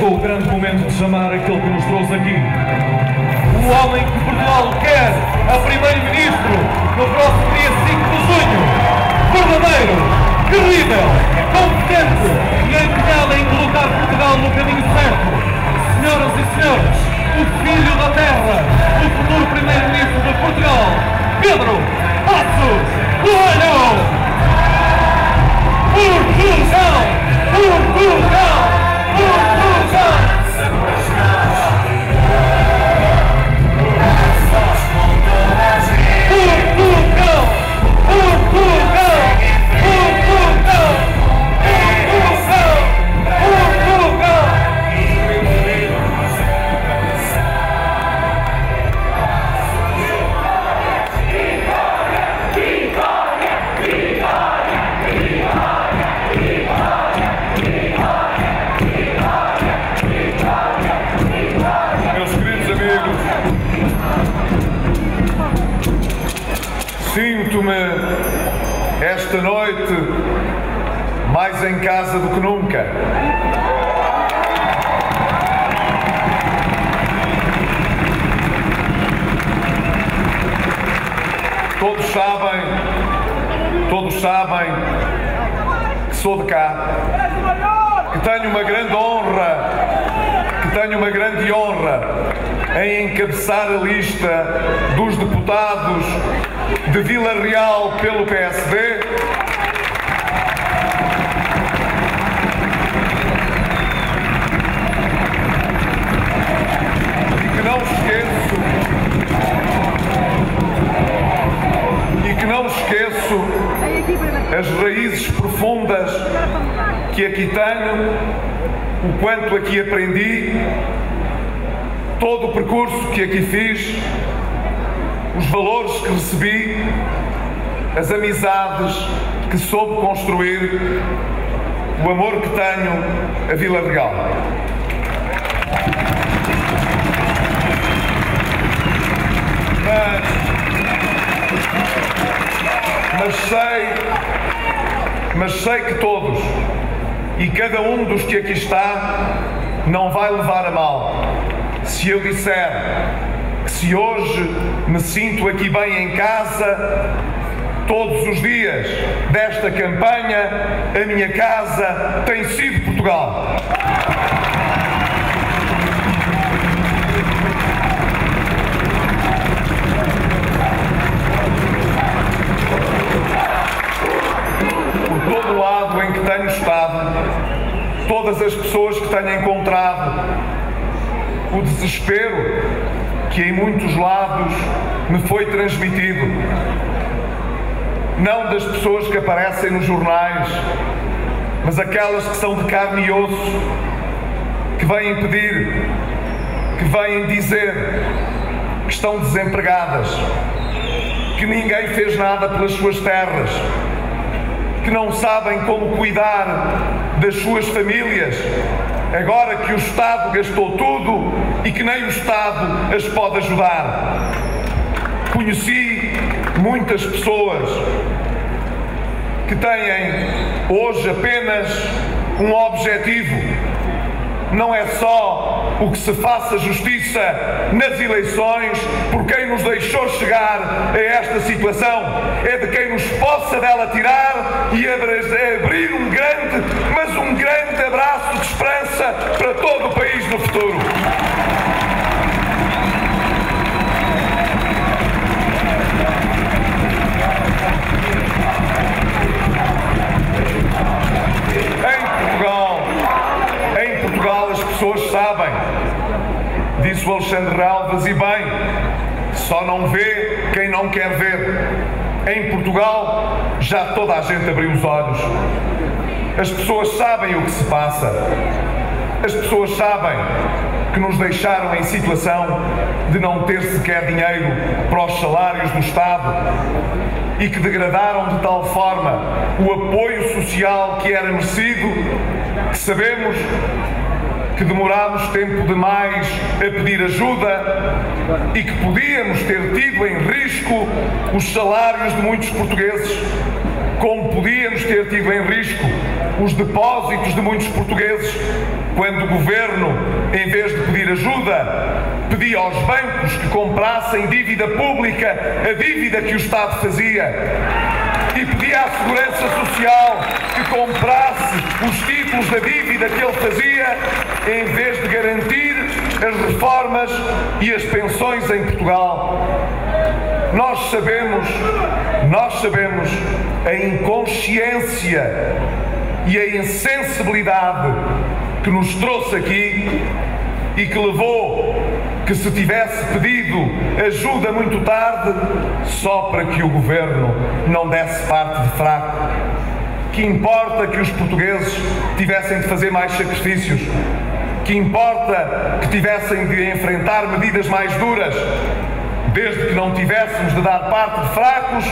chegou o grande momento de chamar aquele que nos trouxe aqui. O homem que Portugal quer a primeiro-ministro no próximo dia 5 de junho. Verdadeiro, credível, competente e empenhado em colocar Portugal no caminho certo. Senhoras e senhores, o filho da terra, o futuro primeiro-ministro de Portugal, Pedro Passos Coelho! Portugal! Portugal! Portugal! Sinto-me esta noite mais em casa do que nunca. Todos sabem que sou de cá, que tenho uma grande honra em encabeçar a lista dos deputados de Vila Real pelo PSD. E que não esqueço as raízes profundas que aqui tenho, o quanto aqui aprendi, todo o percurso que aqui fiz, os valores que recebi, as amizades que soube construir, o amor que tenho a Vila Real. Mas sei que todos e cada um dos que aqui está não vai levar a mal se eu disser que se hoje me sinto aqui bem em casa, todos os dias desta campanha, a minha casa tem sido Portugal. Por todo o lado em que tenho estado, todas as pessoas que tenho encontrado, o desespero que em muitos lados me foi transmitido, não das pessoas que aparecem nos jornais, mas aquelas que são de carne e osso, que vêm pedir, que vêm dizer que estão desempregadas, que ninguém fez nada pelas suas terras, que não sabem como cuidar das suas famílias, agora que o Estado gastou tudo e que nem o Estado as pode ajudar. Conheci muitas pessoas que têm hoje apenas um objetivo. Não é só o que se faça justiça nas eleições por quem nos deixou chegar a esta situação, é de quem nos possa dela tirar e abrir um grande abraço de esperança para todo o país no futuro. Em Portugal as pessoas sabem, disse o Alexandre Alves, e bem, só não vê quem não quer ver. Em Portugal já toda a gente abriu os olhos. As pessoas sabem o que se passa. As pessoas sabem que nos deixaram em situação de não ter sequer dinheiro para os salários do Estado e que degradaram de tal forma o apoio social que era merecido, que sabemos que demorámos tempo demais a pedir ajuda e que podíamos ter tido em risco os salários de muitos portugueses. como podíamos ter tido em risco os depósitos de muitos portugueses, quando o Governo, em vez de pedir ajuda, pedia aos bancos que comprassem dívida pública, a dívida que o Estado fazia, e pedia à Segurança Social que comprasse os títulos da dívida que ele fazia, em vez de garantir as reformas e as pensões em Portugal. Nós sabemos a inconsciência e a insensibilidade que nos trouxe aqui e que levou que se tivesse pedido ajuda muito tarde, só para que o Governo não desse parte de fraco. Que importa que os portugueses tivessem de fazer mais sacrifícios, que importa que tivessem de enfrentar medidas mais duras, desde que não tivéssemos de dar parte de fracos,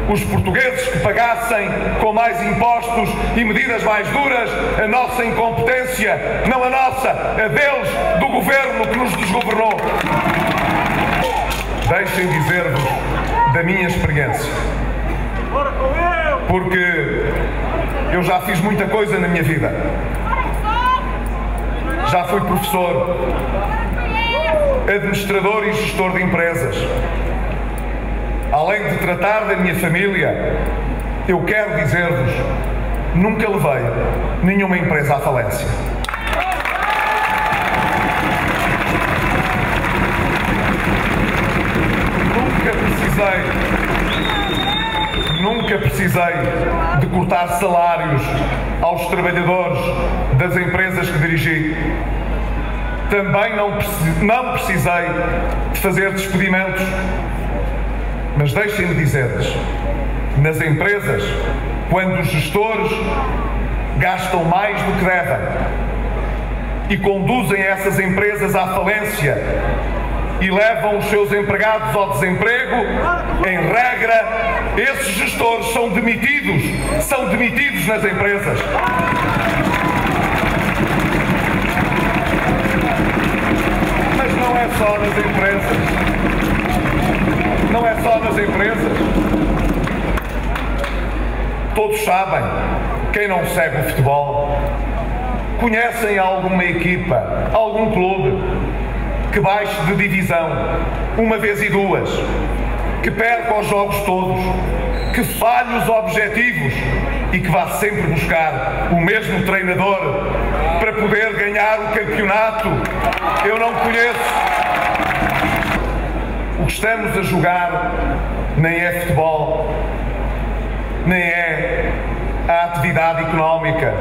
os portugueses que pagassem com mais impostos e medidas mais duras a nossa incompetência, não a nossa, a deles, do Governo que nos desgovernou. Deixem dizer-vos da minha experiência, porque eu já fiz muita coisa na minha vida. Já fui professor, administrador e gestor de empresas. Além de tratar da minha família, eu quero dizer-vos, nunca levei nenhuma empresa à falência. Nunca precisei de cortar salários aos trabalhadores das empresas que dirigi. Também não precisei de fazer despedimentos. Mas deixem-me dizer-lhes, nas empresas, quando os gestores gastam mais do que devem e conduzem essas empresas à falência e levam os seus empregados ao desemprego, em regra, esses gestores são demitidos nas empresas. Mas não é só nas empresas. Não é só nas empresas. Todos sabem, quem não segue o futebol, conhecem alguma equipa, algum clube que baixe de divisão uma vez e duas, que perca os jogos todos, que falhe os objetivos e que vá sempre buscar o mesmo treinador para poder ganhar o campeonato? Eu não conheço. O que estamos a jogar nem é futebol, nem é a atividade económica.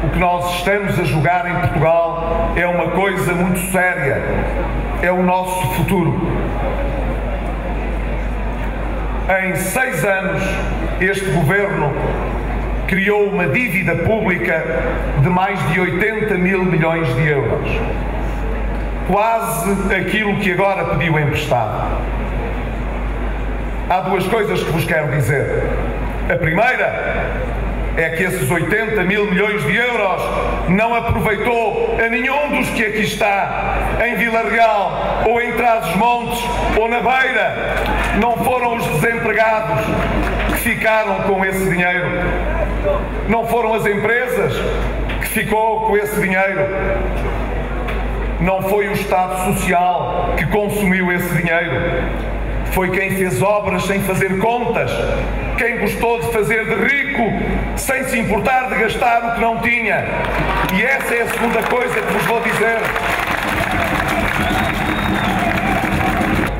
O que nós estamos a jogar em Portugal é uma coisa muito séria, é o nosso futuro. Em 6 anos, este Governo criou uma dívida pública de mais de 80 mil milhões de euros. Quase aquilo que agora pediu emprestado. Há duas coisas que vos quero dizer. A primeira é que esses 80 mil milhões de euros não aproveitou a nenhum dos que aqui está, em Vila Real, ou em Trás-os-Montes, ou na Beira. Não foram os desempregados que ficaram com esse dinheiro. Não foram as empresas que ficou com esse dinheiro. Não foi o Estado Social que consumiu esse dinheiro. Foi quem fez obras sem fazer contas, quem gostou de fazer de rico sem se importar de gastar o que não tinha. E essa é a segunda coisa que vos vou dizer.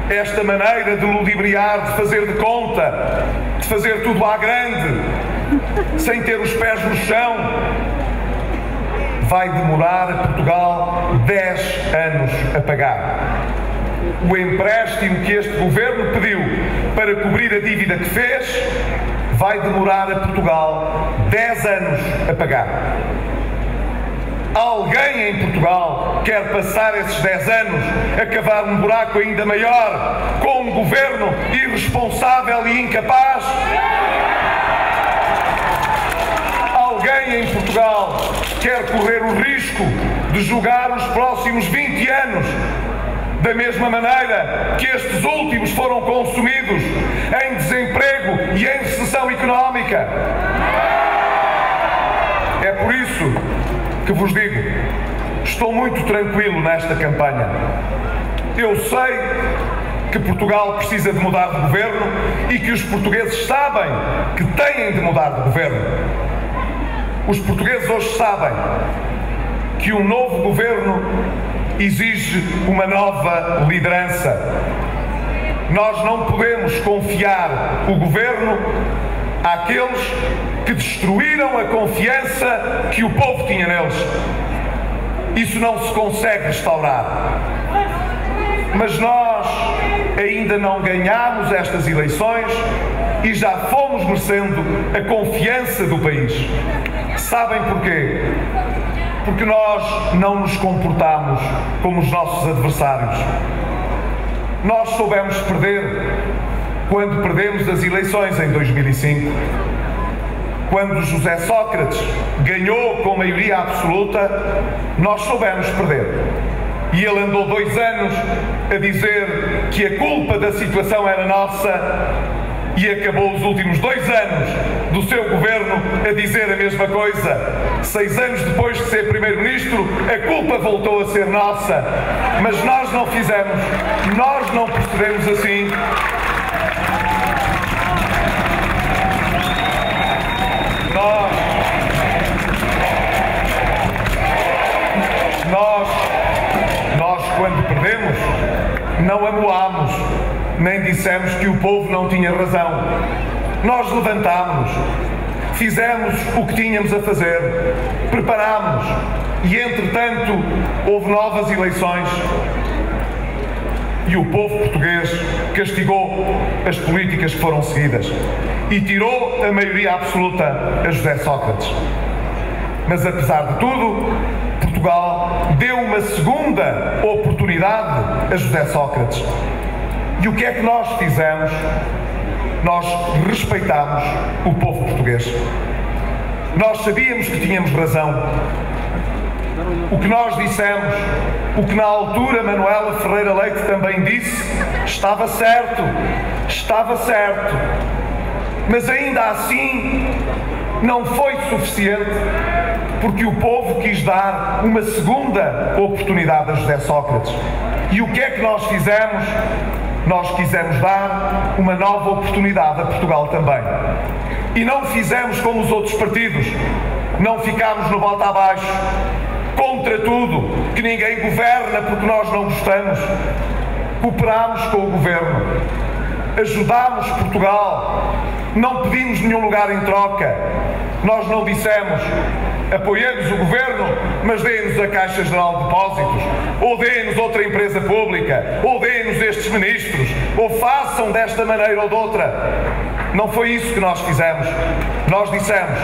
Esta maneira de ludibriar, de fazer de conta, de fazer tudo à grande, sem ter os pés no chão, vai demorar a Portugal 10 anos a pagar. O empréstimo que este Governo pediu para cobrir a dívida que fez vai demorar a Portugal 10 anos a pagar. Alguém em Portugal quer passar esses 10 anos a cavar um buraco ainda maior com um Governo irresponsável e incapaz? Alguém em Portugal quer correr o risco de jogar os próximos 20 anos da mesma maneira que estes últimos foram consumidos em desemprego e em recessão económica. É por isso que vos digo, estou muito tranquilo nesta campanha. Eu sei que Portugal precisa de mudar de governo e que os portugueses sabem que têm de mudar de governo. Os portugueses hoje sabem que um novo governo exige uma nova liderança. Nós não podemos confiar o governo àqueles que destruíram a confiança que o povo tinha neles. Isso não se consegue restaurar. Mas nós ainda não ganhamos estas eleições e já fomos merecendo a confiança do país. Sabem porquê? Porque nós não nos comportamos como os nossos adversários. Nós soubemos perder quando perdemos as eleições em 2005. Quando José Sócrates ganhou com maioria absoluta, nós soubemos perder. E ele andou 2 anos a dizer que a culpa da situação era nossa e acabou os últimos 2 anos do seu governo a dizer a mesma coisa. 6 anos depois de ser primeiro-ministro, a culpa voltou a ser nossa. Mas nós não fizemos, nós não procedemos assim. Nós, quando perdemos, não amuámos, nem dissemos que o povo não tinha razão. Nós levantámos, fizemos o que tínhamos a fazer, preparámos e, entretanto, houve novas eleições e o povo português castigou as políticas que foram seguidas e tirou a maioria absoluta a José Sócrates. Mas, apesar de tudo, Portugal deu uma segunda oportunidade a José Sócrates. E o que é que nós fizemos? Nós respeitámos o povo português. Nós sabíamos que tínhamos razão. O que nós dissemos, o que na altura Manuela Ferreira Leite também disse, estava certo. Mas ainda assim não foi suficiente, porque o povo quis dar uma segunda oportunidade a José Sócrates. E o que é que nós fizemos? Nós quisemos dar uma nova oportunidade a Portugal também. E não fizemos como os outros partidos. Não ficámos no bota abaixo, contra tudo, que ninguém governa porque nós não gostamos. Cooperámos com o governo, ajudámos Portugal, não pedimos nenhum lugar em troca. Nós não dissemos, apoiamos o governo, mas dê-nos a Caixa Geral de Depósitos, ou dê-nos outra empresa pública, ou dê-nos estes ministros, ou façam desta maneira ou de outra. Não foi isso que nós fizemos. Nós dissemos,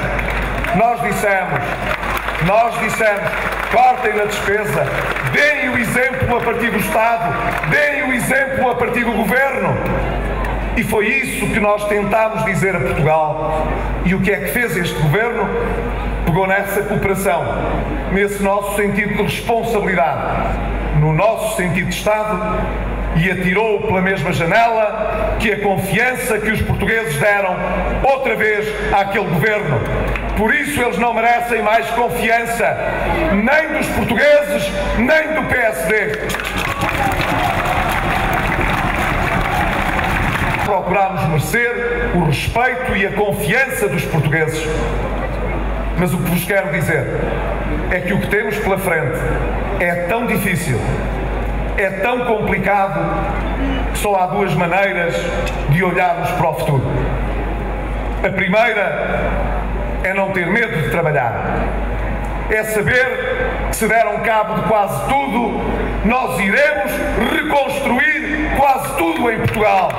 cortem na despesa, deem o exemplo a partir do Estado, deem o exemplo a partir do governo. E foi isso que nós tentámos dizer a Portugal. E o que é que fez este governo? Pegou nessa cooperação, nesse nosso sentido de responsabilidade, no nosso sentido de Estado, e atirou pela mesma janela que a confiança que os portugueses deram outra vez àquele governo. Por isso eles não merecem mais confiança, nem dos portugueses, nem do PSD. Procuramos merecer o respeito e a confiança dos portugueses. Mas o que vos quero dizer é que o que temos pela frente é tão difícil, é tão complicado, que só há 2 maneiras de olharmos para o futuro. A primeira é não ter medo de trabalhar. É saber que se deram cabo de quase tudo, nós iremos reconstruir quase tudo em Portugal.